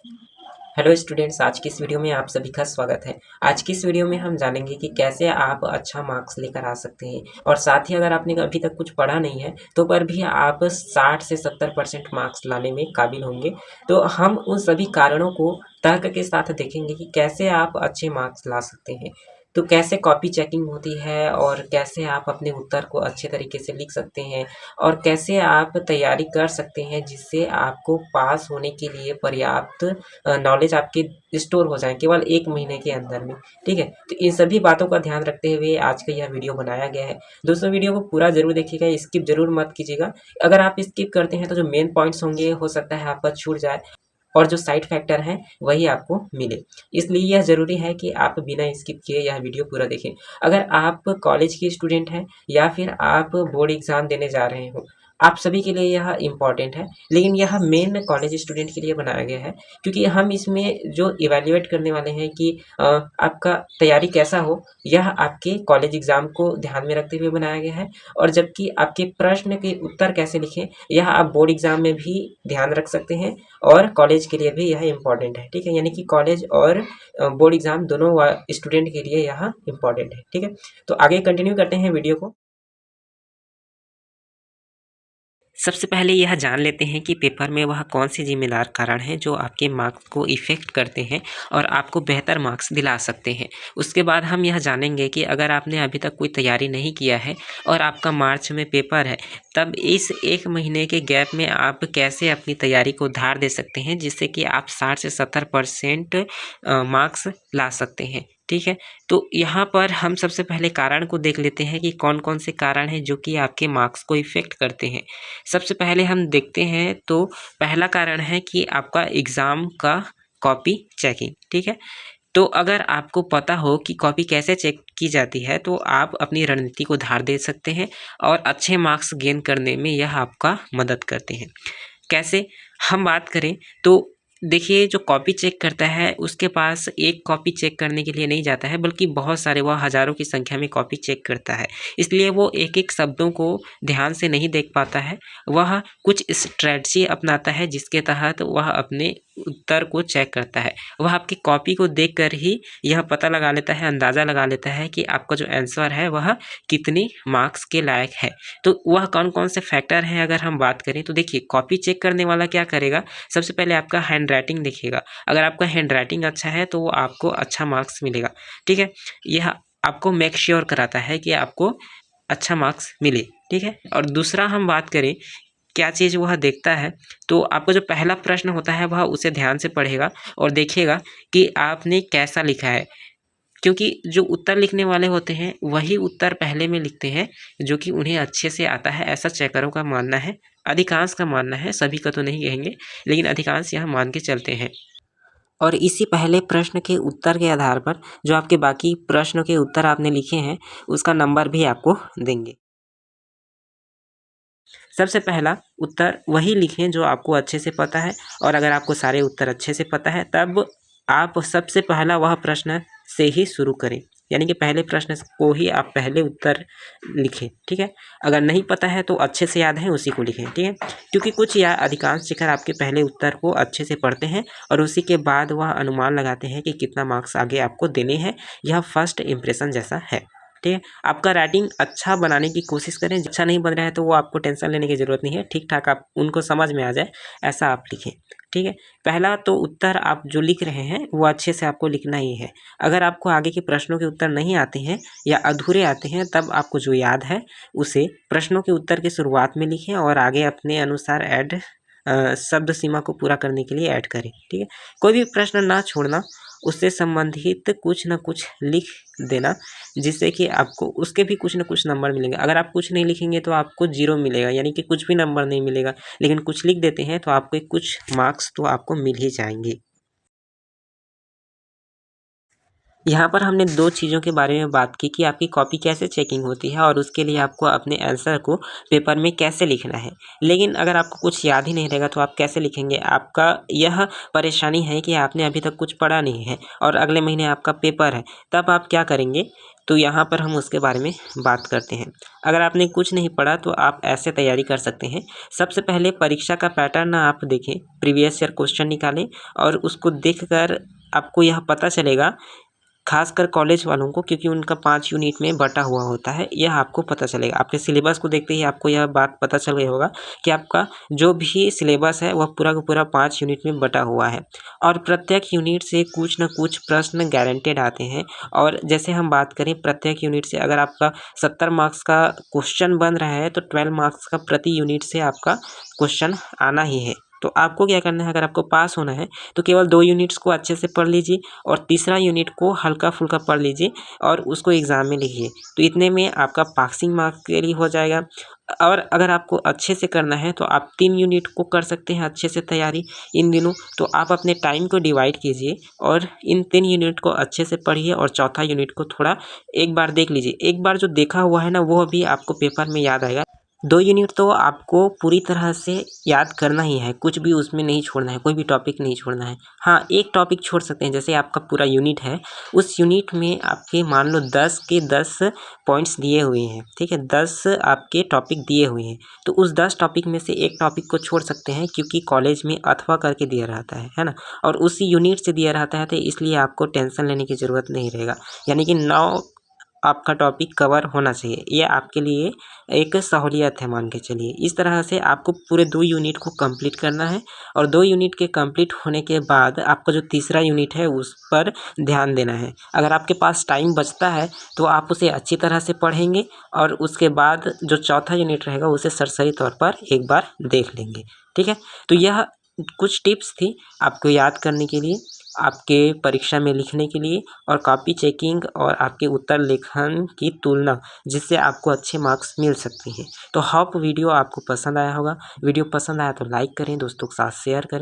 Hello students, आज की इस वीडियो में आप सभी का स्वागत है। आज की इस वीडियो में हम जानेंगे कि कैसे आप अच्छा मार्क्स लेकर आ सकते हैं और साथ ही अगर आपने अभी तक कुछ पढ़ा नहीं है तो पर भी आप 60 से 70% मार्क्स लाने में काबिल होंगे। तो हम उन सभी कारणों को तर्क के साथ देखेंगे कि कैसे आप अच्छे मार्क्स ला सकते हैं। तो कैसे कॉपी चेकिंग होती है और कैसे आप अपने उत्तर को अच्छे तरीके से लिख सकते हैं और कैसे आप तैयारी कर सकते हैं जिससे आपको पास होने के लिए पर्याप्त नॉलेज आपके स्टोर हो जाए केवल 1 महीने के अंदर में, ठीक है? तो इन सभी बातों का ध्यान रखते हुए आज का यह वीडियो बनाया गया है। दोस्तों, वीडियो को पूरा ज़रूर देखिएगा, स्किप ज़रूर मत कीजिएगा। अगर आप स्किप करते हैं तो जो मेन पॉइंट्स होंगे हो सकता है आपका छूट जाए और जो साइड फैक्टर हैं वही आपको मिले। इसलिए यह ज़रूरी है कि आप बिना स्किप किए यह वीडियो पूरा देखें। अगर आप कॉलेज के स्टूडेंट हैं या फिर आप बोर्ड एग्ज़ाम देने जा रहे हो, आप सभी के लिए यह इम्पोर्टेंट है। लेकिन यह मेन कॉलेज स्टूडेंट के लिए बनाया गया है क्योंकि हम इसमें जो इवैल्यूएट करने वाले हैं कि आपका तैयारी कैसा हो, यह आपके कॉलेज एग्ज़ाम को ध्यान में रखते हुए बनाया गया है। और जबकि आपके प्रश्न के उत्तर कैसे लिखें, यह आप बोर्ड एग्ज़ाम में भी ध्यान रख सकते हैं और कॉलेज के लिए भी यह इम्पोर्टेंट है, ठीक है? यानी कि कॉलेज और बोर्ड एग्ज़ाम दोनों स्टूडेंट के लिए यह इम्पोर्टेंट है, ठीक है? तो आगे कंटिन्यू करते हैं वीडियो को। सबसे पहले यह जान लेते हैं कि पेपर में वह कौन से जिम्मेदार कारण हैं जो आपके मार्क्स को इफ़ेक्ट करते हैं और आपको बेहतर मार्क्स दिला सकते हैं। उसके बाद हम यह जानेंगे कि अगर आपने अभी तक कोई तैयारी नहीं किया है और आपका मार्च में पेपर है, तब इस 1 महीने के गैप में आप कैसे अपनी तैयारी को धार दे सकते हैं जिससे कि आप 60 से 70% मार्क्स ला सकते हैं, ठीक है? तो यहाँ पर हम सबसे पहले कारण को देख लेते हैं कि कौन-कौन से कारण हैं जो कि आपके मार्क्स को इफ़ेक्ट करते हैं। सबसे पहले हम देखते हैं तो पहला कारण है कि आपका एग्ज़ाम का कॉपी चेकिंग, ठीक है? तो अगर आपको पता हो कि कॉपी कैसे चेक की जाती है तो आप अपनी रणनीति को धार दे सकते हैं और अच्छे मार्क्स गेन करने में यह आपका मदद करते हैं। कैसे? हम बात करें तो देखिए, जो कॉपी चेक करता है उसके पास एक कॉपी चेक करने के लिए नहीं जाता है बल्कि बहुत सारे, वह हज़ारों की संख्या में कॉपी चेक करता है। इसलिए वो एक-एक शब्दों को ध्यान से नहीं देख पाता है। वह कुछ स्ट्रैटेजी अपनाता है जिसके तहत वह अपने उत्तर को चेक करता है। वह आपकी कॉपी को देखकर ही यह पता लगा लेता है, अंदाज़ा लगा लेता है कि आपका जो आंसर है वह कितनी मार्क्स के लायक है। तो वह कौन-कौन से फैक्टर हैं अगर हम बात करें तो देखिए, कॉपी चेक करने वाला क्या करेगा, सबसे पहले आपका हैंडराइटिंग देखेगा। अगर आपका हैंडराइटिंग अच्छा है तो वो आपको अच्छा मार्क्स मिलेगा, ठीक है? यह आपको मेक श्योर कराता है कि आपको अच्छा मार्क्स मिले, ठीक है? और दूसरा हम बात करें क्या चीज़ वह देखता है, तो आपका जो पहला प्रश्न होता है वह उसे ध्यान से पढ़ेगा और देखेगा कि आपने कैसा लिखा है। क्योंकि जो उत्तर लिखने वाले होते हैं वही उत्तर पहले में लिखते हैं जो कि उन्हें अच्छे से आता है, ऐसा चेकरों का मानना है। अधिकांश का मानना है, सभी का तो नहीं कहेंगे, लेकिन अधिकांश यह मान के चलते हैं। और इसी पहले प्रश्न के उत्तर के आधार पर जो आपके बाकी प्रश्नों के उत्तर आपने लिखे हैं उसका नंबर भी आपको देंगे। सबसे पहला उत्तर वही लिखें जो आपको अच्छे से पता है और अगर आपको सारे उत्तर अच्छे से पता है तब आप सबसे पहला वह प्रश्न से ही शुरू करें। यानी कि पहले प्रश्न को ही आप पहले उत्तर लिखें, ठीक है? अगर नहीं पता है तो अच्छे से याद है उसी को लिखें, ठीक है? क्योंकि कुछ या अधिकांश शिक्षक आपके पहले उत्तर को अच्छे से पढ़ते हैं और उसी के बाद वह अनुमान लगाते हैं कि कितना मार्क्स आगे आपको देने हैं। यह फर्स्ट इम्प्रेशन जैसा है, ठीक है? आपका राइटिंग अच्छा बनाने की कोशिश करें। अच्छा नहीं बन रहा है तो वो आपको टेंशन लेने की ज़रूरत नहीं है। ठीक-ठाक आप उनको समझ में आ जाए ऐसा आप लिखें, ठीक है? पहला तो उत्तर आप जो लिख रहे हैं वो अच्छे से आपको लिखना ही है। अगर आपको आगे के प्रश्नों के उत्तर नहीं आते हैं या अधूरे आते हैं तब आपको जो याद है उसे प्रश्नों के उत्तर की शुरुआत में लिखें और आगे अपने अनुसार शब्द सीमा को पूरा करने के लिए ऐड करें, ठीक है? कोई भी प्रश्न ना छोड़ना, उससे संबंधित कुछ न कुछ लिख देना जिससे कि आपको उसके भी कुछ न कुछ नंबर मिलेंगे। अगर आप कुछ नहीं लिखेंगे तो आपको 0 मिलेगा, यानी कि कुछ भी नंबर नहीं मिलेगा। लेकिन कुछ लिख देते हैं तो आपको कुछ मार्क्स तो आपको मिल ही जाएँगे। यहाँ पर हमने 2 चीज़ों के बारे में बात की कि आपकी कॉपी कैसे चेकिंग होती है और उसके लिए आपको अपने आंसर को पेपर में कैसे लिखना है। लेकिन अगर आपको कुछ याद ही नहीं रहेगा तो आप कैसे लिखेंगे? आपका यह परेशानी है कि आपने अभी तक कुछ पढ़ा नहीं है और अगले महीने आपका पेपर है, तब आप क्या करेंगे? तो यहाँ पर हम उसके बारे में बात करते हैं। अगर आपने कुछ नहीं पढ़ा तो आप ऐसे तैयारी कर सकते हैं। सबसे पहले परीक्षा का पैटर्न आप देखें, प्रीवियस ईयर क्वेश्चन निकालें और उसको देखकर आपको यह पता चलेगा, खासकर कॉलेज वालों को, क्योंकि उनका 5 यूनिट में बँटा हुआ होता है, यह आपको पता चलेगा। आपके सिलेबस को देखते ही आपको यह बात पता चल गया होगा कि आपका जो भी सिलेबस है वह पूरा का पूरा 5 यूनिट में बँटा हुआ है और प्रत्येक यूनिट से कुछ न कुछ प्रश्न गारंटेड आते हैं। और जैसे हम बात करें प्रत्येक यूनिट से, अगर आपका 70 मार्क्स का क्वेश्चन बन रहा है तो 12 मार्क्स का प्रति यूनिट से आपका क्वेश्चन आना ही है। तो आपको क्या करना है, अगर आपको पास होना है तो केवल 2 यूनिट्स को अच्छे से पढ़ लीजिए और तीसरा यूनिट को हल्का-फुल्का पढ़ लीजिए और उसको एग्ज़ाम में लिखिए। तो इतने में आपका पासिंग मार्क्स के लिए हो जाएगा। और अगर आपको अच्छे से करना है तो आप 3 यूनिट को कर सकते हैं अच्छे से तैयारी इन दिनों। तो आप अपने टाइम को डिवाइड कीजिए और इन 3 यूनिट को अच्छे से पढ़िए और चौथा यूनिट को थोड़ा एक बार देख लीजिए। एक बार जो देखा हुआ है ना, वो अभी आपको पेपर में याद आएगा। 2 यूनिट तो आपको पूरी तरह से याद करना ही है, कुछ भी उसमें नहीं छोड़ना है, कोई भी टॉपिक नहीं छोड़ना है। हाँ, एक टॉपिक छोड़ सकते हैं, जैसे आपका पूरा यूनिट है, उस यूनिट में आपके मान लो 10 के 10 पॉइंट्स दिए हुए हैं, ठीक है? 10 आपके टॉपिक दिए हुए हैं, तो उस 10 टॉपिक में से एक टॉपिक को छोड़ सकते हैं क्योंकि कॉलेज में अथवा करके दिया रहता है ना? और उसी यूनिट से दिया रहता है, तो इसलिए आपको टेंशन लेने की ज़रूरत नहीं रहेगा। यानी कि 9 आपका टॉपिक कवर होना चाहिए, ये आपके लिए एक सहूलियत है, मान के चलिए। इस तरह से आपको पूरे 2 यूनिट को कंप्लीट करना है और 2 यूनिट के कंप्लीट होने के बाद आपका जो तीसरा यूनिट है उस पर ध्यान देना है। अगर आपके पास टाइम बचता है तो आप उसे अच्छी तरह से पढ़ेंगे और उसके बाद जो चौथा यूनिट रहेगा उसे सरसरी तौर पर एक बार देख लेंगे, ठीक है? तो यह कुछ टिप्स थी आपको याद करने के लिए, आपके परीक्षा में लिखने के लिए और कॉपी चेकिंग और आपके उत्तर लेखन की तुलना, जिससे आपको अच्छे मार्क्स मिल सकते हैं। तो होप वीडियो आपको पसंद आया होगा। वीडियो पसंद आया तो लाइक करें, दोस्तों के साथ शेयर करें।